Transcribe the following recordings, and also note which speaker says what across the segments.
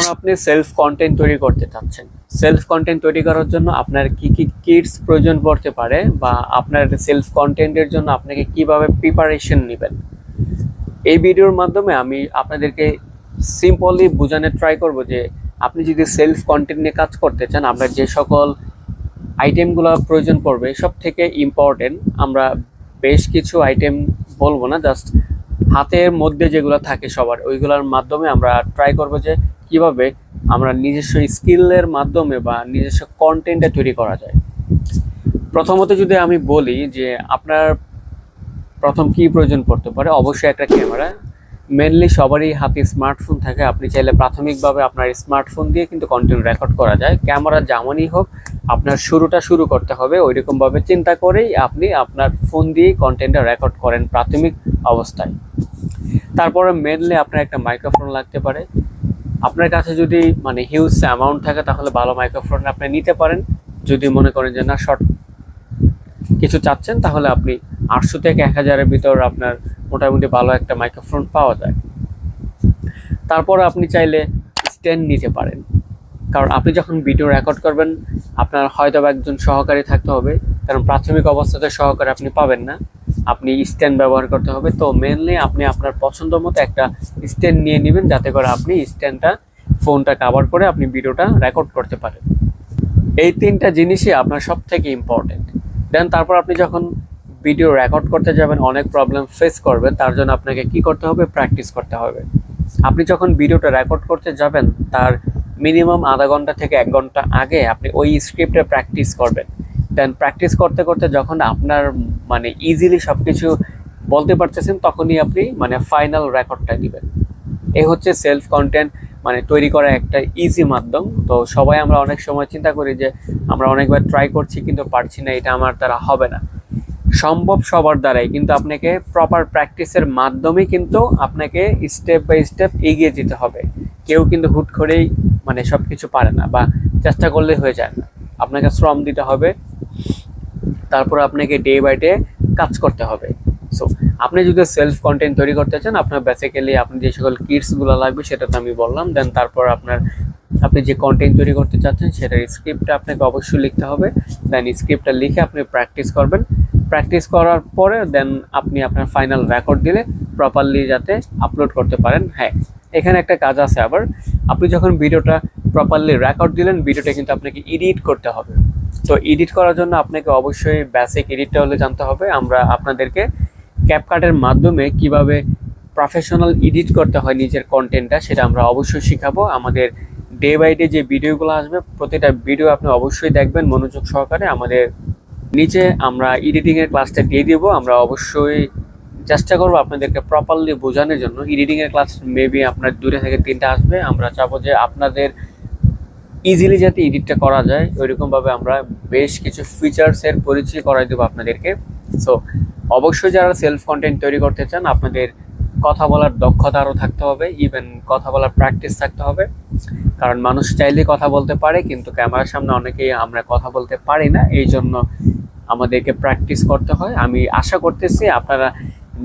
Speaker 1: যখন আপনি self content তৈরি করতে চাচ্ছেন, সেলফ কন্টেন্ট তৈরি করার জন্য আপনার কি কি কিটস প্রয়োজন পড়তে পারে বা আপনার সেলফ কন্টেন্টের জন্য আপনাকে কিভাবে প্রিপারেশন নেবেন, এই ভিডিওর মাধ্যমে আমি আপনাদেরকে সিম্পলি বোঝানোর ট্রাই করব যে আপনি যদি সেলফ কন্টেন্ট নিয়ে কাজ করতে চান, আপনার যে সকল আইটেমগুলো প্রয়োজন পড়বে সব থেকে ইম্পর্টেন্ট আমরা বেশ কিছু আইটেম বলবো না, জাস্ট হাতের মধ্যে যেগুলো থাকে সবার ওইগুলোর মাধ্যমে আমরা ট্রাই করব যে কিভাবে আমরা নিজস্ব স্কিলের মাধ্যমে বা নিজস্ব কন্টেন্টটা তৈরি করা যায়। প্রথমত যদি আমি বলি যে আপনার প্রথম কি প্রয়োজন পড়তে পারে, অবশ্যই একটা ক্যামেরা। মেনলি সবারই হাতে স্মার্টফোন থাকে, আপনি চাইলে প্রাথমিকভাবে আপনার স্মার্টফোন দিয়ে কিন্তু কন্টেন্ট রেকর্ড করা যায়। ক্যামেরা যেমনই হোক, আপনার শুরু করতে হবে ওইরকমভাবে চিন্তা করেই আপনি আপনার ফোন দিয়েই কন্টেন্টটা রেকর্ড করেন প্রাথমিক অবস্থায়। তারপরে মেনলি আপনার একটা মাইক্রোফোন লাগতে পারে। আপনার কাছে যদি হিউজ অ্যামাউন্ট থাকে তাহলে ভালো মাইক্রোফোন আপনি নিতে পারেন। যদি মনে করেন যে না শর্ট কিছু চাচ্ছেন তাহলে আপনি 800 থেকে 1000-এর ভিতর আপনার মোটামুটি ভালো একটা মাইক্রোফোন পাওয়া যায়। তারপর আপনি চাইলে স্ট্যান্ড নিতে পারেন, কারণ আপনি যখন ভিডিও রেকর্ড করবেন আপনার হয়তো একজন সহকারী থাকতে হবে, কারণ প্রাথমিক অবস্থাতে সহকারী আপনি পাবেন না, আপনি স্ট্যান্ড ব্যবহার করতে হবে। তো মেনলি আপনি আপনার পছন্দ মতো একটা স্ট্যান্ড নিয়ে নেবেন, যাতে করে আপনি স্ট্যান্ডটা ফোনটা কভার করে আপনি ভিডিওটা রেকর্ড করতে পারেন। এই তিনটা জিনিসই আপনার সব থেকে ইম্পর্টেন্ট। দেন তারপর আপনি যখন ভিডিও রেকর্ড করতে যাবেন অনেক প্রবলেম ফেস করবেন, তার জন্য আপনাকে কি করতে হবে, প্র্যাকটিস করতে হবে। আপনি যখন ভিডিওটা রেকর্ড করতে যাবেন তার মিনিমাম আধা ঘন্টা থেকে 1 ঘন্টা আগে আপনি ওই স্ক্রিপ্টে প্র্যাকটিস করবেন। দেন প্র্যাকটিস করতে করতে যখন আপনার ইজিলি সব কিছু বলতে পারতেছেন তখনই আপনি ফাইনাল রেকর্ডটা দিবেন। এই হচ্ছে সেলফ কন্টেন্ট তৈরি করা একটা ইজি মাধ্যম। তো সবাই আমরা অনেক সময় চিন্তা করি যে আমরা অনেকবার ট্রাই করছি কিন্তু পারছি না, এটা আমার দ্বারা হবে না। সম্ভব সবার দ্বারাই, কিন্তু আপনাকে প্রপার প্র্যাকটিসের মাধ্যমে কিন্তু আপনাকে স্টেপ বাই স্টেপ এগিয়ে যেতে হবে। কেউ কিন্তু হুট করেই সব কিছু পারে না বা চেষ্টা করলে হয়ে যায় না, আপনাকে শ্রম দিতে হবে, তারপর আপনাকে ডে বাই ডে কাজ করতে হবে। সো আপনি যদি সেলফ কন্টেন্ট তৈরি করতে চান, আপনার বেসিক্যালি আপনি যে সকল কিটসগুলো লাগবে সেটা তো আমি বললাম। দেন তারপর আপনি যে কন্টেন্ট তৈরি করতে চাচ্ছেন সেটার স্ক্রিপ্টটা আপনাকে অবশ্যই লিখতে হবে। দেন স্ক্রিপ্টটা লিখে আপনি প্র্যাকটিস করবেন। প্র্যাকটিস করার পরে দেন আপনি আপনার ফাইনাল রেকর্ড দিলে প্রপারলি যাতে আপলোড করতে পারেন। হ্যাঁ, এখানে একটা কাজ আছে আবার, আপনি যখন ভিডিওটা প্রপারলি রেকর্ড দিলেন ভিডিওটা কিন্তু আপনাকে এডিট করতে হবে। তো এডিট করার জন্য আপনাকে অবশ্যই বেসিক এডিটটা হলে জানতে হবে। আমরা আপনাদেরকে ক্যাপকাটের মাধ্যমে কিভাবে প্রফেশনাল এডিট করতে হয় নিজের কন্টেন্টটা সেটা আমরা অবশ্যই শিখাবো। আমাদের ডে বাই ডে যে ভিডিওগুলো আসবে প্রতিটা ভিডিও আপনি অবশ্যই দেখবেন মনোযোগ সহকারে। আমাদের নিচে আমরা এডিটিংয়ের ক্লাসটা দিয়ে দিব। আমরা অবশ্যই চেষ্টা করবো আপনাদেরকে প্রপারলি বোঝানোর জন্য। এডিটিংয়ের ক্লাস মেবি আপনার 2 থেকে 3টা আসবে। আমরা চাবো যে আপনাদের ইজিলি যাতে এডিটটা করা যায় ওইরকমভাবে আমরা বেশ কিছু ফিচার্সের পরিচয় করাই দেবো আপনাদেরকে। সো অবশ্যই যারা সেলফ কন্টেন্ট তৈরি করতে চান আপনাদের কথা বলার দক্ষতা আরও থাকতে হবে, ইভেন কথা বলার প্র্যাকটিস থাকতে হবে। কারণ মানুষ চাইলেই কথা বলতে পারে, কিন্তু ক্যামেরার সামনে অনেকেই আমরা কথা বলতে পারি না, এই জন্য আমাদেরকে প্র্যাকটিস করতে হয়। আমি আশা করতেছি আপনারা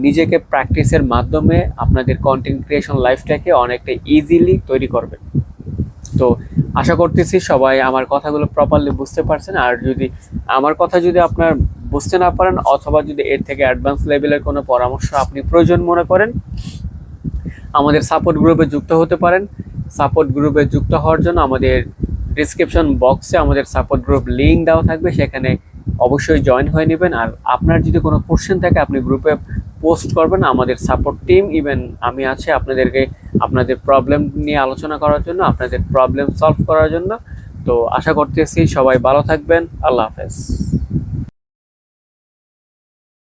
Speaker 1: নিজেকে প্র্যাকটিসের মাধ্যমে আপনাদের কন্টেন্ট ক্রিয়েশন লাইফটাকে অনেকটা ইজিলি তৈরি করবেন। তো আশা করতেছি সবাই আমার কথাগুলো প্রপারলি বুঝতে পারছেন। আর যদি আমার কথা যদি আপনার বুঝতে না পারেন অথবা যদি এর থেকে অ্যাডভান্স লেভেলের কোনো পরামর্শ আপনি প্রয়োজন মনে করেন, আমাদের সাপোর্ট গ্রুপে যুক্ত হতে পারেন। সাপোর্ট গ্রুপে যুক্ত হওয়ার জন্য আমাদের ডিসক্রিপশন বক্সে আমাদের সাপোর্ট গ্রুপ লিঙ্ক দেওয়া থাকবে, সেখানে অবশ্যই জয়েন হয়ে নেবেন। আর আপনার যদি কোনো কোশ্চেন থাকে আপনি গ্রুপে পোস্ট করবেন, আমাদের সাপোর্ট টিম ইভেন আমি আছি আপনাদেরকে আপনাদের প্রবলেম নিয়ে আলোচনা করার জন্য, আপনাদের প্রবলেম সলভ করার জন্য। তো আশা করতেছি সবাই ভালো থাকবেন। আল্লাহ হাফেজ।